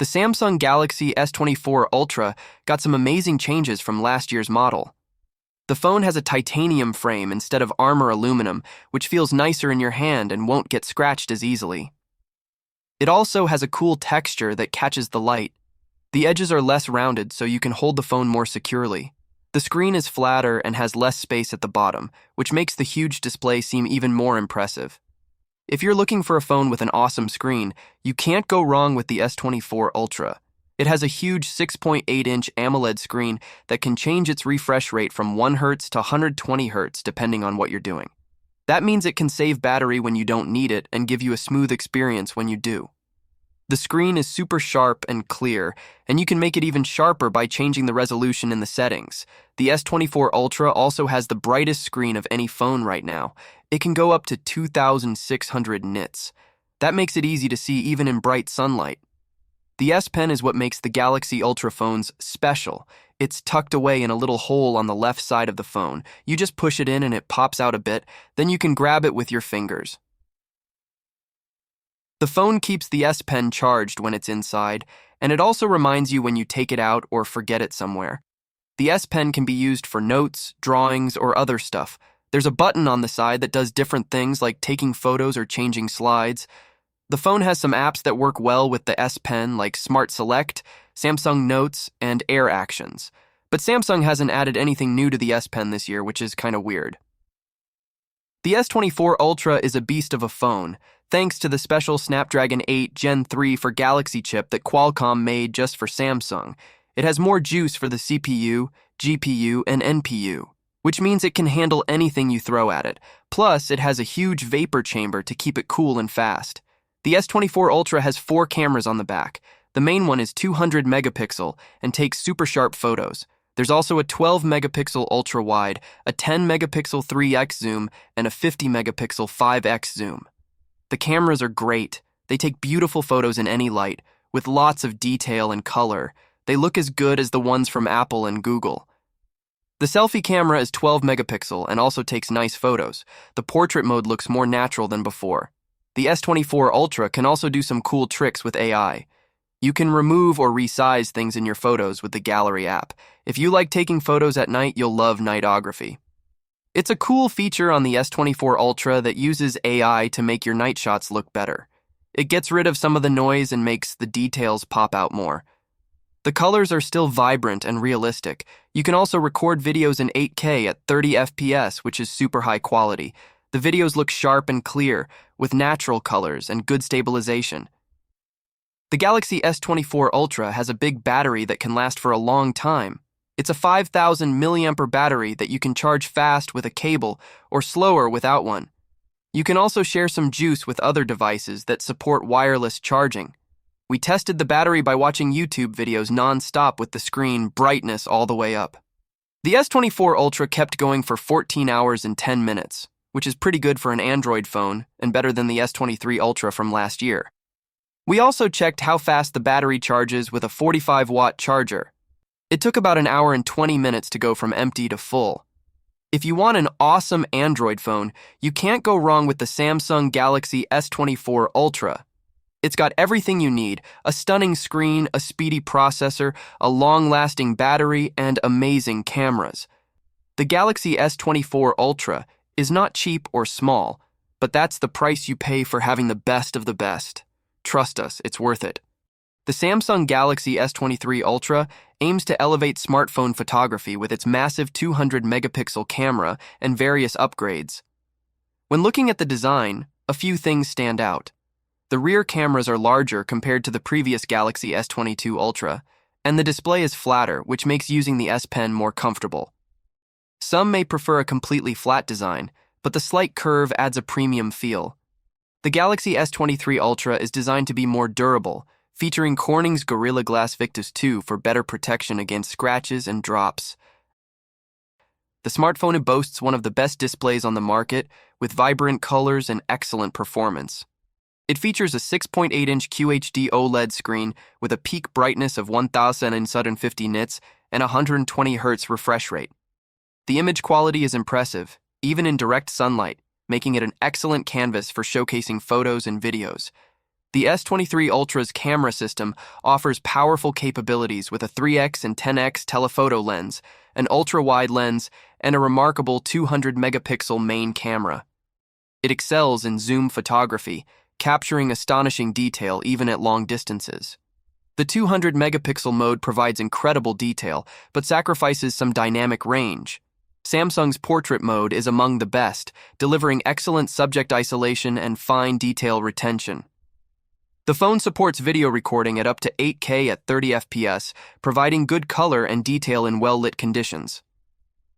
The Samsung Galaxy S24 Ultra got some amazing changes from last year's model. The phone has a titanium frame instead of armor aluminum, which feels nicer in your hand and won't get scratched as easily. It also has a cool texture that catches the light. The edges are less rounded so you can hold the phone more securely. The screen is flatter and has less space at the bottom, which makes the huge display seem even more impressive. If you're looking for a phone with an awesome screen, you can't go wrong with the S24 Ultra. It has a huge 6.8-inch AMOLED screen that can change its refresh rate from 1 Hz to 120 Hz depending on what you're doing. That means it can save battery when you don't need it and give you a smooth experience when you do. The screen is super sharp and clear, and you can make it even sharper by changing the resolution in the settings. The S24 Ultra also has the brightest screen of any phone right now. It can go up to 2,600 nits. That makes it easy to see even in bright sunlight. The S Pen is what makes the Galaxy Ultra phones special. It's tucked away in a little hole on the left side of the phone. You just push it in and it pops out a bit, then you can grab it with your fingers. The phone keeps the S Pen charged when it's inside, and it also reminds you when you take it out or forget it somewhere. The S Pen can be used for notes, drawings, or other stuff. There's a button on the side that does different things like taking photos or changing slides. The phone has some apps that work well with the S Pen like Smart Select, Samsung Notes, and Air Actions. But Samsung hasn't added anything new to the S Pen this year, which is kind of weird. The S24 Ultra is a beast of a phone, thanks to the special Snapdragon 8 Gen 3 for Galaxy chip that Qualcomm made just for Samsung. It has more juice for the CPU, GPU, and NPU, which means it can handle anything you throw at it. Plus, it has a huge vapor chamber to keep it cool and fast. The S24 Ultra has 4 cameras on the back. The main one is 200 megapixel and takes super sharp photos. There's also a 12 megapixel ultra wide, a 10 megapixel 3x zoom, and a 50 megapixel 5x zoom. The cameras are great. They take beautiful photos in any light, with lots of detail and color. They look as good as the ones from Apple and Google. The selfie camera is 12 megapixel and also takes nice photos. The portrait mode looks more natural than before. The S24 Ultra can also do some cool tricks with AI. You can remove or resize things in your photos with the Gallery app. If you like taking photos at night, you'll love nightography. It's a cool feature on the S24 Ultra that uses AI to make your night shots look better. It gets rid of some of the noise and makes the details pop out more. The colors are still vibrant and realistic. You can also record videos in 8K at 30 FPS, which is super high quality. The videos look sharp and clear, with natural colors and good stabilization. The Galaxy S24 Ultra has a big battery that can last for a long time. It's a 5,000 mAh battery that you can charge fast with a cable or slower without one. You can also share some juice with other devices that support wireless charging. We tested the battery by watching YouTube videos non-stop with the screen brightness all the way up. The S24 Ultra kept going for 14 hours and 10 minutes, which is pretty good for an Android phone and better than the S23 Ultra from last year. We also checked how fast the battery charges with a 45-watt charger. It took about an hour and 20 minutes to go from empty to full. If you want an awesome Android phone, you can't go wrong with the Samsung Galaxy S24 Ultra. It's got everything you need: a stunning screen, a speedy processor, a long-lasting battery, and amazing cameras. The Galaxy S24 Ultra is not cheap or small, but that's the price you pay for having the best of the best. Trust us, it's worth it. The Samsung Galaxy S23 Ultra aims to elevate smartphone photography with its massive 200 megapixel camera and various upgrades. When looking at the design, a few things stand out. The rear cameras are larger compared to the previous Galaxy S22 Ultra, and the display is flatter, which makes using the S Pen more comfortable. Some may prefer a completely flat design, but the slight curve adds a premium feel. The Galaxy S23 Ultra is designed to be more durable, featuring Corning's Gorilla Glass Victus 2 for better protection against scratches and drops. The smartphone boasts one of the best displays on the market, with vibrant colors and excellent performance. It features a 6.8-inch QHD OLED screen with a peak brightness of 1,050 nits and 120 Hz refresh rate. The image quality is impressive, even in direct sunlight, making it an excellent canvas for showcasing photos and videos. The S23 Ultra's camera system offers powerful capabilities with a 3x and 10x telephoto lens, an ultra-wide lens, and a remarkable 200-megapixel main camera. It excels in zoom photography, capturing astonishing detail even at long distances. The 200-megapixel mode provides incredible detail, but sacrifices some dynamic range. Samsung's portrait mode is among the best, delivering excellent subject isolation and fine detail retention. The phone supports video recording at up to 8K at 30 FPS, providing good color and detail in well-lit conditions.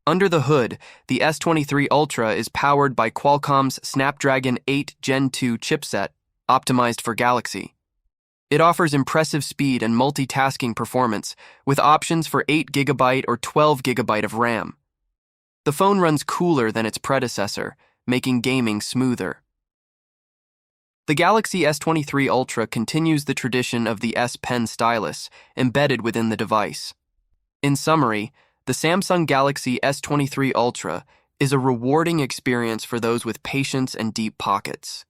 Under the hood, the S23 Ultra is powered by Qualcomm's Snapdragon 8 Gen 2 chipset, optimized for Galaxy. It offers impressive speed and multitasking performance, with options for 8GB or 12GB of RAM. The phone runs cooler than its predecessor, making gaming smoother. The Galaxy S23 Ultra continues the tradition of the S Pen stylus embedded within the device. In summary, the Samsung Galaxy S23 Ultra is a rewarding experience for those with patience and deep pockets.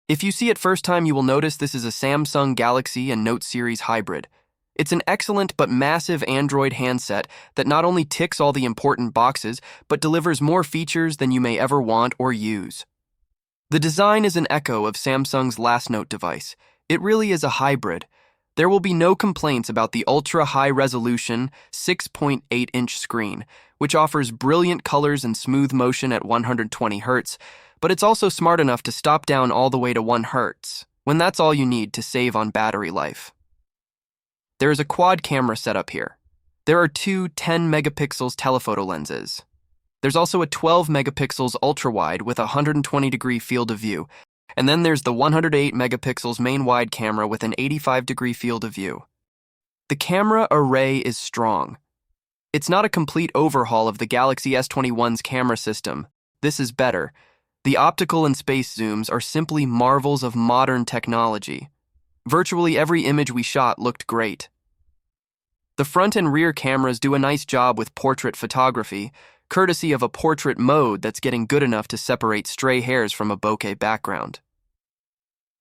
If you see it first time, you will notice this is a Samsung Galaxy and Note series hybrid. It's an excellent but massive Android handset that not only ticks all the important boxes, but delivers more features than you may ever want or use. The design is an echo of Samsung's last Note device. It really is a hybrid. There will be no complaints about the ultra-high-resolution 6.8-inch screen, which offers brilliant colors and smooth motion at 120 Hz, but it's also smart enough to stop down all the way to 1 Hz, when that's all you need to save on battery life. There is a quad camera setup here. There are two 10-megapixels telephoto lenses. There's also a 12-megapixels ultra-wide with a 120-degree field of view, and then there's the 108-megapixels main-wide camera with an 85-degree field of view. The camera array is strong. It's not a complete overhaul of the Galaxy S21's camera system. This is better. The optical and space zooms are simply marvels of modern technology. Virtually every image we shot looked great. The front and rear cameras do a nice job with portrait photography, courtesy of a portrait mode that's getting good enough to separate stray hairs from a bokeh background.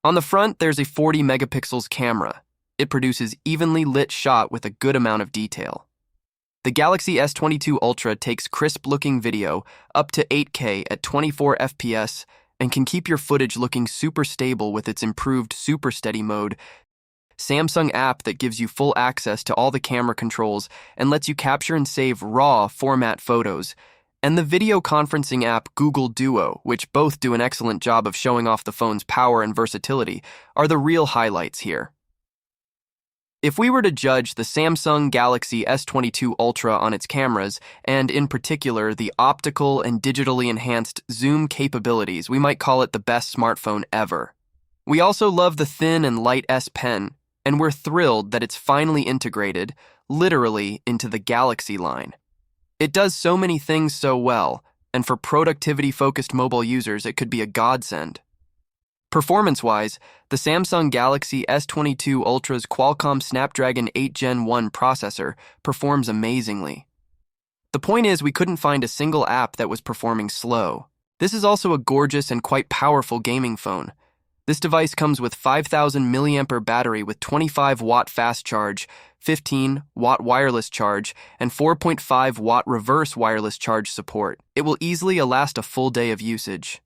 On the front, there's a 40-megapixels camera. It produces evenly lit shot with a good amount of detail. The Galaxy S22 Ultra takes crisp-looking video up to 8K at 24 FPS and can keep your footage looking super stable with its improved Super Steady mode, Samsung app that gives you full access to all the camera controls and lets you capture and save RAW format photos, and the video conferencing app Google Duo, which both do an excellent job of showing off the phone's power and versatility, are the real highlights here. If we were to judge the Samsung Galaxy S22 Ultra on its cameras, and in particular the optical and digitally enhanced zoom capabilities, we might call it the best smartphone ever. We also love the thin and light S Pen, and we're thrilled that it's finally integrated, literally, into the Galaxy line. It does so many things so well, and for productivity-focused mobile users, it could be a godsend. Performance-wise, the Samsung Galaxy S22 Ultra's Qualcomm Snapdragon 8 Gen 1 processor performs amazingly. The point is, we couldn't find a single app that was performing slow. This is also a gorgeous and quite powerful gaming phone. This device comes with 5,000 mAh battery with 25-watt fast charge, 15-watt wireless charge, and 4.5-watt reverse wireless charge support. It will easily last a full day of usage.